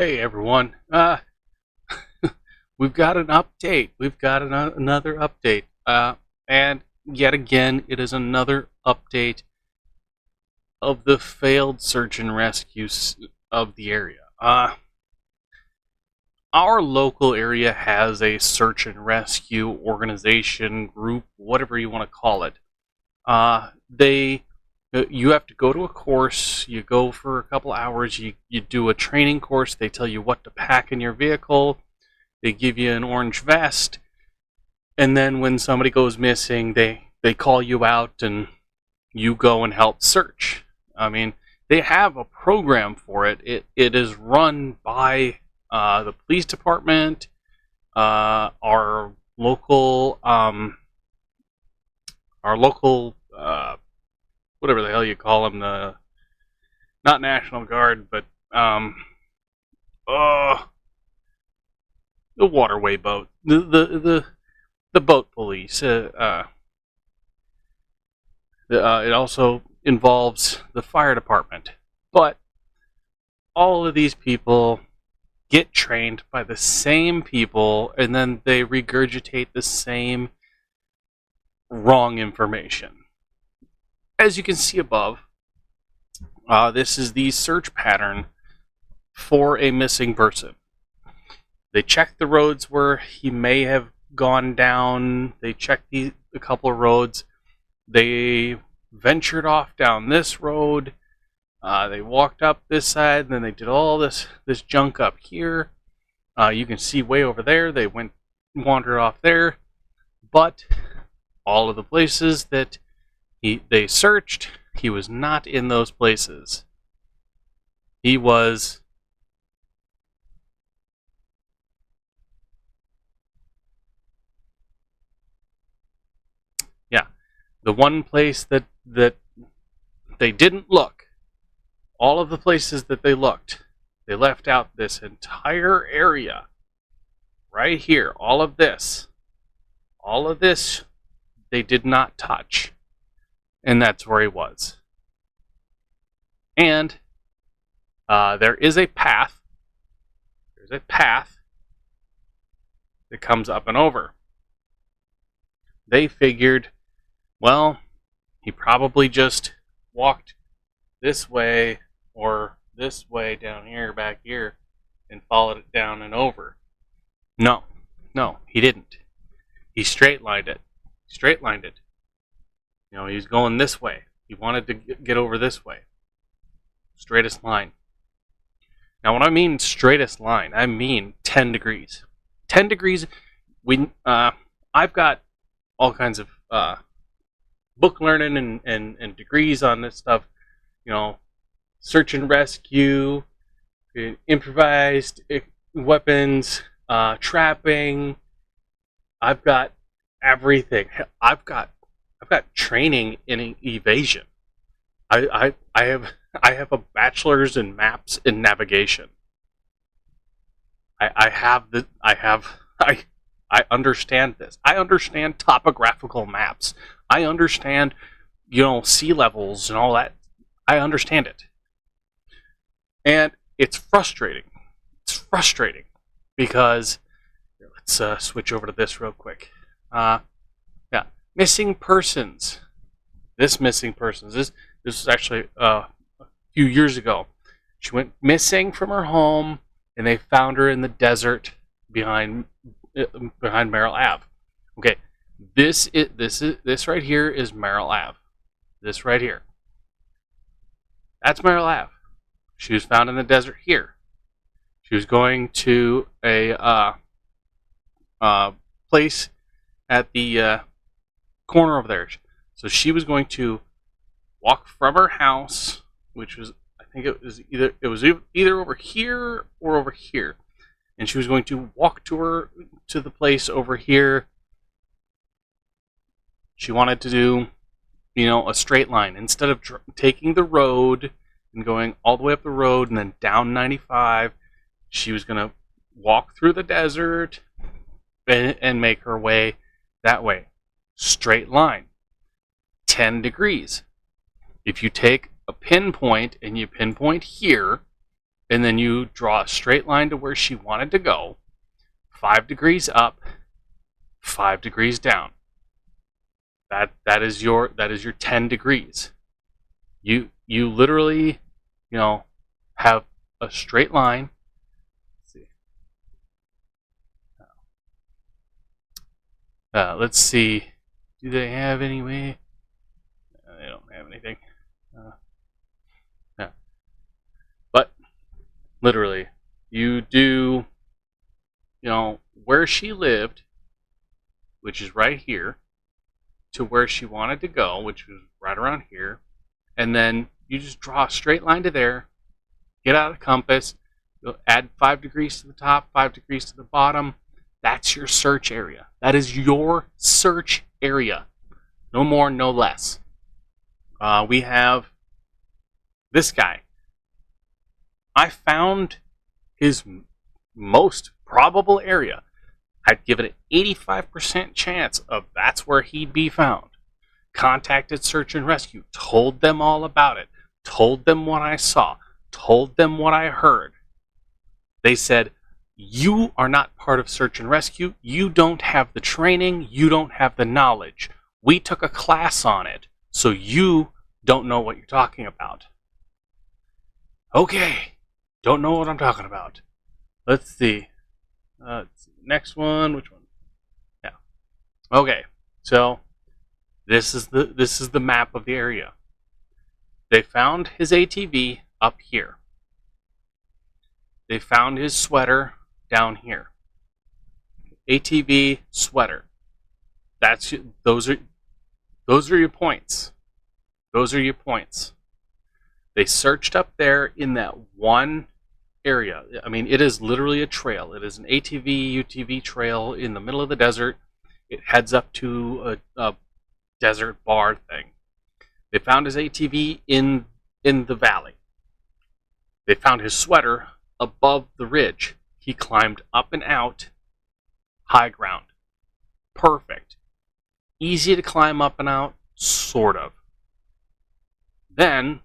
Hey everyone, we've got an update. We've got another update. And yet again, it is another update of the failed search and rescue of the area. Our local area has a search and rescue organization, group, whatever you want to call it. You have to go to a course. You go for a couple hours. You do a training course. They tell you what to pack in your vehicle. They give you an orange vest, and then when somebody goes missing, they call you out and you go and help search. I mean, they have a program for it. It is run by the police department, our local whatever the hell you call them, the not National Guard, but the waterway boat, the boat police. It also involves the fire department, but all of these people get trained by the same people, and then they regurgitate the same wrong information. As you can see above, this is the search pattern for a missing person. They checked the roads where he may have gone down. They checked a couple of roads. They ventured off down this road. They walked up this side, and then they did all this junk up here. You can see way over there. They wandered off there. But all of the places that they searched, he was not in those places. He was the one place that they didn't look. All of the places that they looked, they left out this entire area right here. All of this they did not touch, and that's where he was. And there is a path. There's a path that comes up and over. They figured, well, he probably just walked this way or this way down here, back here, and followed it down and over. No, he didn't. He straight-lined it. You know, he's going this way. He wanted to get over this way. Straightest line. Now, when I mean straightest line, I mean 10 degrees. 10 degrees. I've got all kinds of book learning and degrees on this stuff. You know, search and rescue, improvised weapons, trapping. I've got everything. I've got training in evasion. I have a bachelor's in maps and navigation. I understand this. I understand topographical maps. I understand, sea levels and all that. I understand it. And it's frustrating. It's frustrating because, let's switch over to this real quick. Missing persons. This was actually a few years ago. She went missing from her home, and they found her in the desert behind Merrill Ave. Okay, this right here is Merrill Ave. This right here. That's Merrill Ave. She was found in the desert here. She was going to a place at the corner over there. So she was going to walk from her house, which was, I think it was either over here or over here, and she was going to walk to the place over here. She wanted to do, a straight line instead of taking the road and going all the way up the road and then down 95. She was going to walk through the desert and make her way that way. Straight line. 10 degrees. If you take a pinpoint and you pinpoint here, and then you draw a straight line to where she wanted to go, 5 degrees up, 5 degrees down. That is your 10 degrees. You literally, have a straight line. Let's see. Let's see. Do they have any way? They don't have anything. Yeah. But literally, you do, where she lived, which is right here, to where she wanted to go, which was right around here, and then you just draw a straight line to there, get out of the compass, add 5 degrees to the top, 5 degrees to the bottom. That's your search area. That is your search area. No more, no less. We have this guy. I found his most probable area. I'd give it an 85% chance of that's where he'd be found. Contacted search and rescue, told them all about it, told them what I saw, told them what I heard. They said, you are not part of search and rescue. You don't have the training. You don't have the knowledge. We took a class on it, so you don't know what you're talking about. Okay, don't know what I'm talking about. Let's see. Next one, which one? Yeah. Okay, so this is the map of the area. They found his ATV up here. They found his sweater down here. ATV, sweater. Those are your points. Those are your points. They searched up there in that one area. I mean, it is literally a trail. It is an ATV, UTV trail in the middle of the desert. It heads up to a desert bar thing. They found his ATV in the valley. They found his sweater above the ridge. He climbed up and out, high ground. Perfect. Easy to climb up and out, sort of. Then,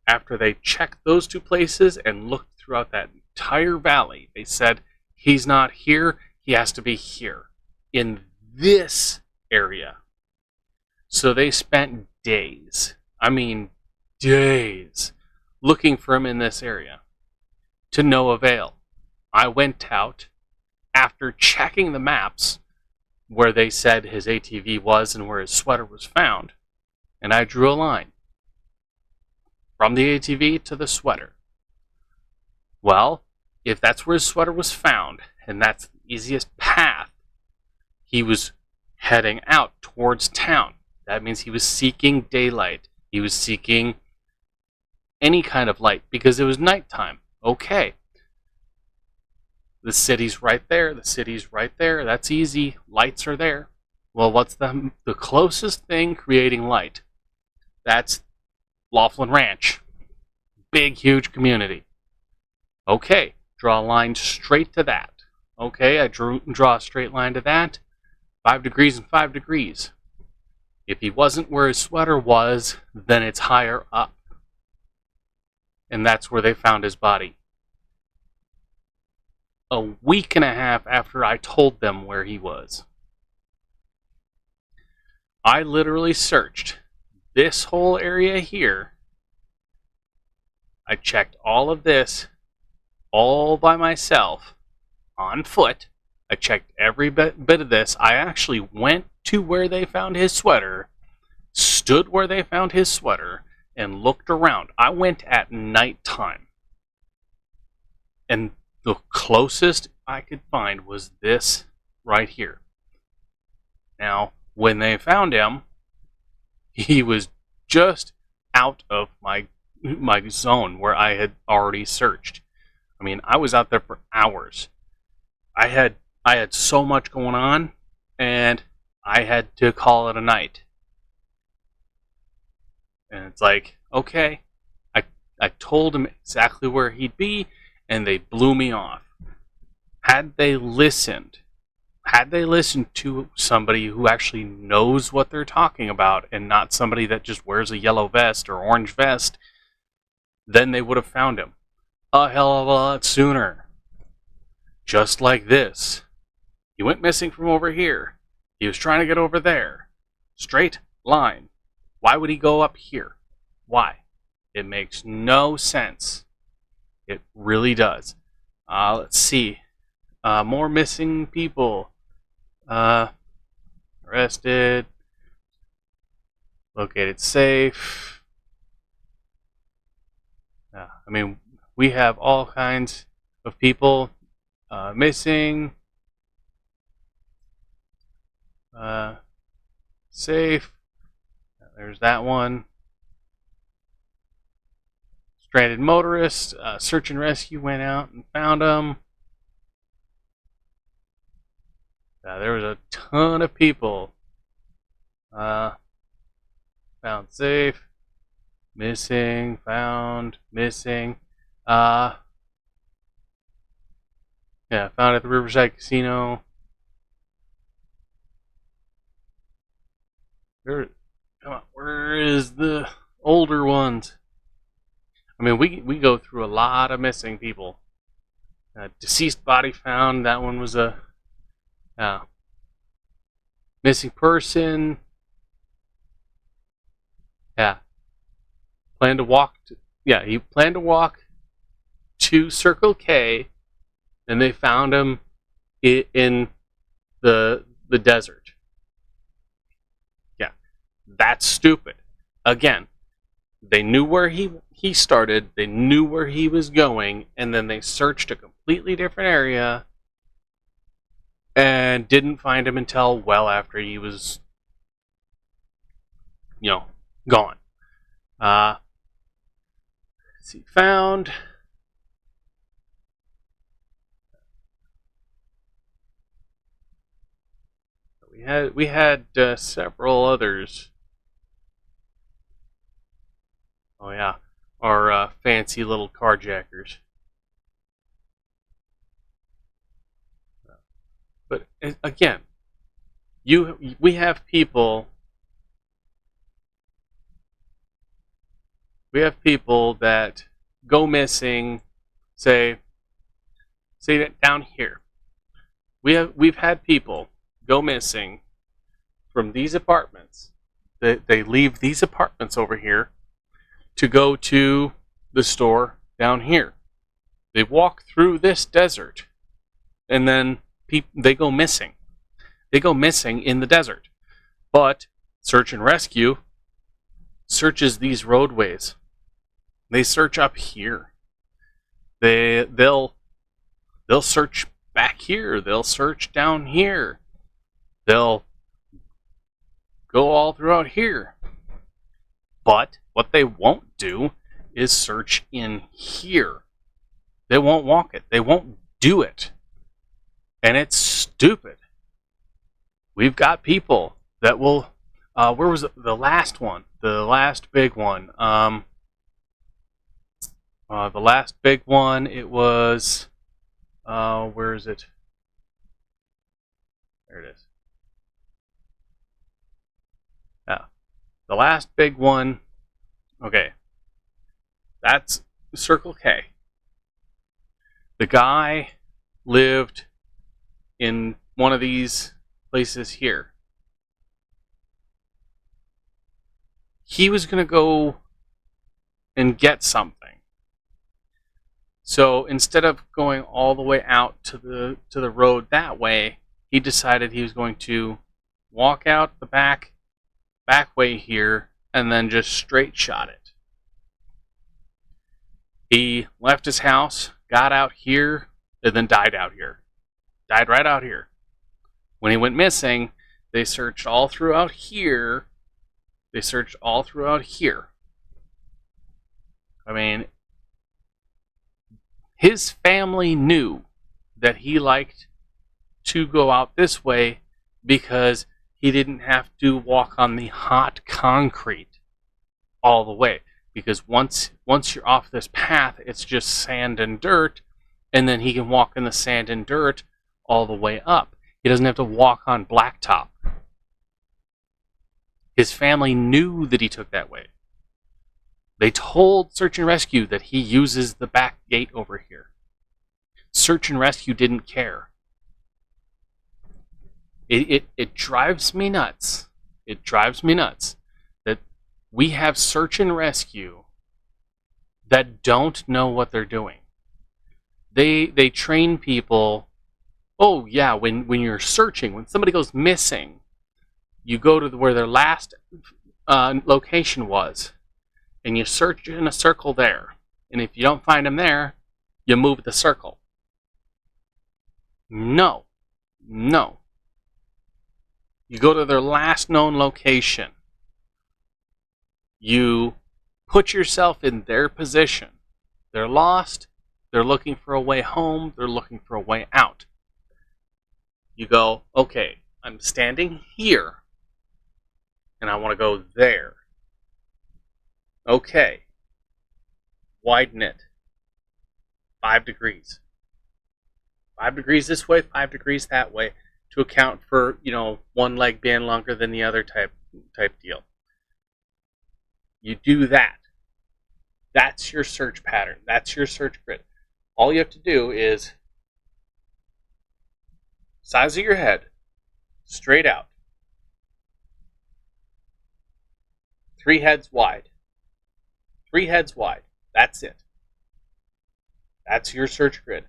after they checked those two places and looked throughout that entire valley, they said, he's not here, he has to be here, in this area. So they spent days, looking for him in this area. To no avail. I went out, after checking the maps where they said his ATV was and where his sweater was found, and I drew a line from the ATV to the sweater. Well, if that's where his sweater was found, and that's the easiest path, he was heading out towards town. That means he was seeking daylight. He was seeking any kind of light because it was nighttime. Okay. The city's right there. The city's right there. That's easy. Lights are there. Well, what's the closest thing creating light? That's Laughlin Ranch. Big, huge community. Okay. Draw a line straight to that. Okay, I draw a straight line to that. 5 degrees and 5 degrees. If he wasn't where his sweater was, then it's higher up. And that's where they found his body. A week and a half after I told them where he was. I literally searched this whole area here. I checked all of this all by myself on foot. I checked every bit of this. I actually went to where they found his sweater, stood where they found his sweater, and looked around. I went at nighttime. And the closest I could find was this right here. Now, when they found him, he was just out of my zone where I had already searched. I mean, I was out there for hours. I had so much going on, and I had to call it a night. And it's like, okay, I told him exactly where he'd be, and they blew me off. Had they listened to somebody who actually knows what they're talking about and not somebody that just wears a yellow vest or orange vest, then they would have found him. a hell of a lot sooner. Just like this. He went missing from over here. He was trying to get over there. Straight line. Why would he go up here? Why? It makes no sense. It really does. Let's see. More missing people. Arrested. Located safe. I mean, we have all kinds of people missing. Safe. There's that one. Stranded motorist. Search and rescue went out and found them. There was a ton of people. Found safe. Missing. Found. Missing. Yeah, found at the Riverside Casino. Come on, where is the older ones? I mean, we go through a lot of missing people. Deceased body found. That one was a missing person. Yeah. Planned to walk. He planned to walk to Circle K, and they found him in the desert. Yeah, that's stupid. Again, they knew where he started, they knew where he was going, and then they searched a completely different area and didn't find him until well after he was, gone. Let's see, found. We had several others. Oh yeah, our fancy little carjackers. But again, we have people. We have people that go missing. Say that down here. We've had people go missing from these apartments. They leave these apartments over here to go to the store down here. They walk through this desert, and then they go missing. They go missing in the desert. But search and rescue searches these roadways. They search up here. They'll search back here. They'll search down here. They'll go all throughout here. But what they won't do is search in here. They won't walk it. They won't do it. And it's stupid. We've got people that will... where was the last one? The last big one. The last big one, it was... where is it? There it is. Yeah. The last big one... Okay. That's Circle K. The guy lived in one of these places here. He was going to go and get something. So instead of going all the way out to the road that way, he decided he was going to walk out the back way here and then just straight shot it. He left his house, got out here, and then died out here. Died right out here. When he went missing, they searched all throughout here. They searched all throughout here. I mean, his family knew that he liked to go out this way because he didn't have to walk on the hot concrete all the way. Because once you're off this path, it's just sand and dirt, and then he can walk in the sand and dirt all the way up. He doesn't have to walk on blacktop. His family knew that he took that way. They told search and rescue that he uses the back gate over here. Search and rescue didn't care. It drives me nuts. It drives me nuts that we have search and rescue that don't know what they're doing. They train people. Oh yeah, when you're searching, when somebody goes missing, you go to where their last location was, and you search in a circle there. And if you don't find them there, you move the circle. No. You go to their last known location. You put yourself in their position. They're lost. They're looking for a way home. They're looking for a way out. You go, okay, I'm standing here, and I want to go there. Okay. Widen it. 5 degrees. 5 degrees this way, 5 degrees that way, to account for, one leg being longer than the other type deal. You do that. That's your search pattern. That's your search grid. All you have to do is size of your head, straight out. 3 heads wide. 3 heads wide. That's it. That's your search grid.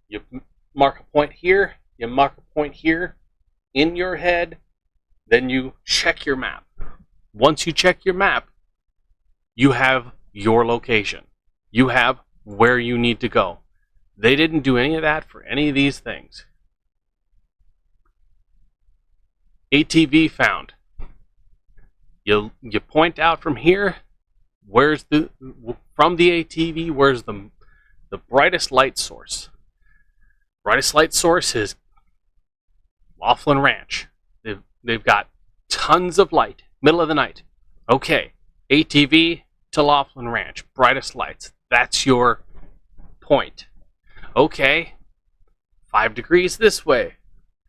You mark a point here, you mark a point here in your head, then you check your map. Once you check your map, you have your location. You have where you need to go. They didn't do any of that for any of these things. ATV found. You point out from here, from the ATV, where's the brightest light source? Brightest light source is Laughlin Ranch. They've got tons of light, middle of the night. Okay, ATV to Laughlin Ranch, brightest lights. That's your point. Okay, 5 degrees this way,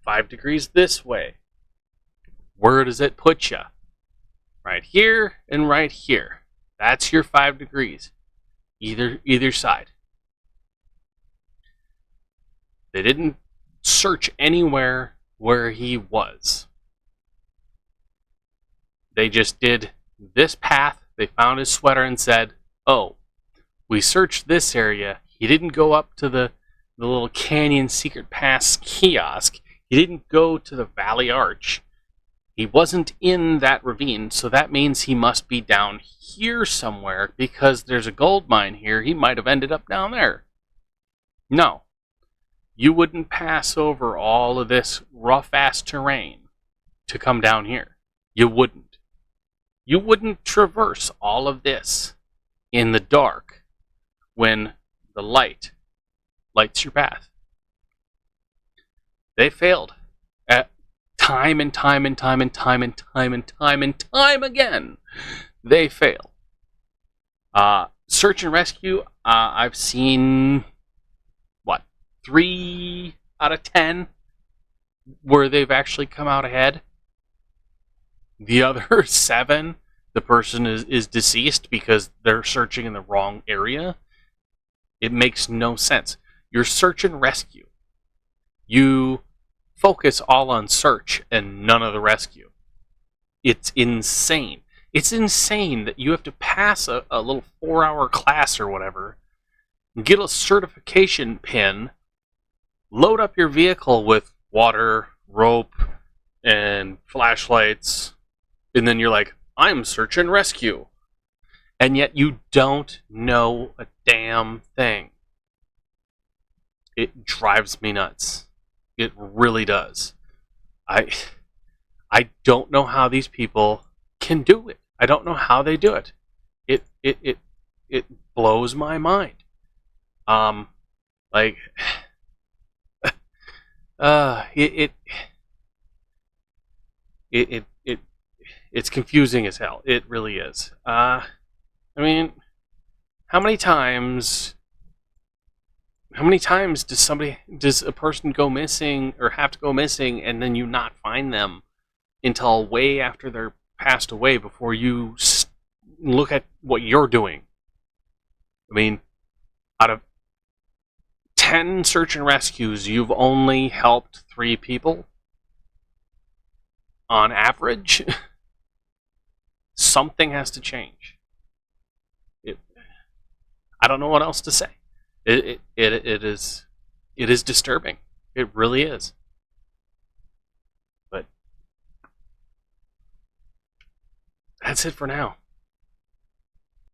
5 degrees this way. Where does it put you? Right here and right here. That's your 5 degrees, either side. They didn't search anywhere where he was. They just did this path. They found his sweater and said, oh, we searched this area. He didn't go up to the little Canyon Secret Pass kiosk. He didn't go to the Valley Arch. He wasn't in that ravine, so that means he must be down here somewhere because there's a gold mine here. He might have ended up down there. No. You wouldn't pass over all of this rough-ass terrain to come down here. You wouldn't. You wouldn't traverse all of this in the dark when the light lights your path. They failed at time and time and time and time and time and time and time again. They fail. Search and rescue, I've seen 3 out of 10 where they've actually come out ahead. The other 7, the person is deceased because they're searching in the wrong area. It makes no sense. Your search and rescue, you focus all on search and none of the rescue. It's insane. It's insane that you have to pass a little 4-hour class or whatever, get a certification pin, load up your vehicle with water, rope, and flashlights, and then you're like, I'm search and rescue. And yet you don't know a damn thing. It drives me nuts. It really does. I don't know how these people can do it. I don't know how they do it. It blows my mind. It's confusing as hell. It really is. I mean, how many times does a person go missing or have to go missing and then you not find them until way after they're passed away before you look at what you're doing. I mean, out of 10 search and rescues, you've only helped 3 people on average. Something has to change. I don't know what else to say. It is disturbing. It really is. But that's it for now.